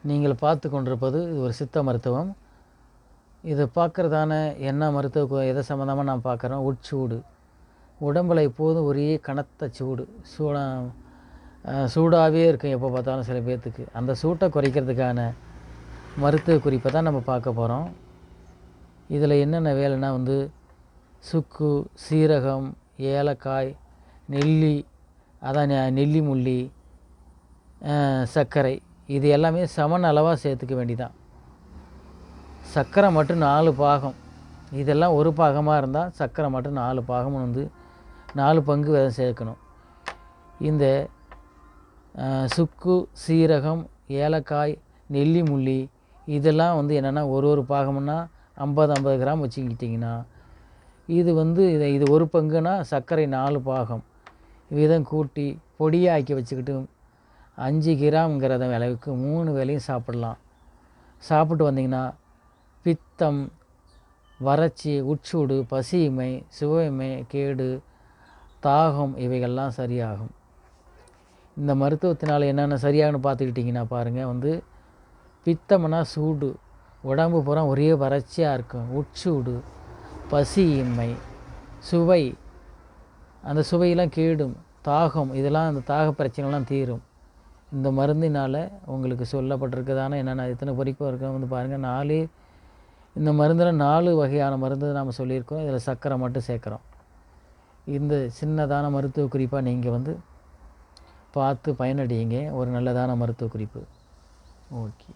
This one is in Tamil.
நீங்கள் பார்த்து கொண்டிருப்பது ஒரு சித்த மருத்துவம். இதை பார்க்குறதான என்ன எதை சம்மந்தமாக நான் பார்க்குறோம், உட்சூடு. உடம்பில் எப்போதும் ஒரே கனத்த சூடு, சூடாகவே இருக்கும் எப்போ பார்த்தாலும் சில பேர்த்துக்கு. அந்த சூட்டை குறைக்கிறதுக்கான மருத்துவ குறிப்பை தான் நம்ம பார்க்க போகிறோம். இதில் என்னென்ன வேலைன்னா சுக்கு, சீரகம், ஏலக்காய், நெல்லி, அதான் நெல்லி முள்ளி, சர்க்கரை, இது எல்லாமே சமன் அளவாக சேர்த்துக்க வேண்டிதான். சர்க்கரை மட்டும் 4 பாகம், இதெல்லாம் ஒரு பாகமாக இருந்தால் சர்க்கரை மட்டும் 4 பாகம் 4 பங்கு விதம் சேர்க்கணும். இந்த சுக்கு, சீரகம், ஏலக்காய், நெல்லி முள்ளி இதெல்லாம் என்னென்னா ஒரு பாகம்னா 50 கிராம் வச்சுக்கிட்டிங்கன்னா, இது இது ஒரு பங்குனா சர்க்கரை 4 பாகம் விதம் கூட்டி பொடியாக்கி வச்சுக்கிட்டு 5 கிராம்ங்கிறத அளவுக்கு 3 வேளையும் சாப்பிடலாம். சாப்பிட்டு வந்திங்கன்னா பித்தம், வறட்சி, உட்சூடு, பசியின்மை, சுவையின்மை, கேடு, தாகம் இவைகள்லாம் சரியாகும். இந்த மருத்துவத்தினால் என்னென்ன சரியாகனு பார்த்துக்கிட்டிங்கன்னா பாருங்கள், பித்தம்னா சூடு, உடம்பு பூரா ஒரே வறட்சியாக இருக்கும். உட்சூடு, பசியின்மை, சுவை, அந்த சுவையெல்லாம் கேடும், தாகம், இதெல்லாம் அந்த தாக பிரச்சனைலாம் தீரும். இந்த மருந்தினால் உங்களுக்கு சொல்லப்பட்டிருக்குதான என்னென்ன எத்தனை பொறிப்பு இருக்கும் பாருங்கள். 4 இந்த மருந்தில் 4 வகையான மருந்து நாம் சொல்லியிருக்கோம். இதில் சர்க்கரை மட்டும் சேர்க்குறோம். இந்த சின்னதான மருத்துவ குறிப்பாக நீங்கள் பார்த்து பயனடையுங்க. ஒரு நல்லதான மருத்துவ குறிப்பு. ஓகே.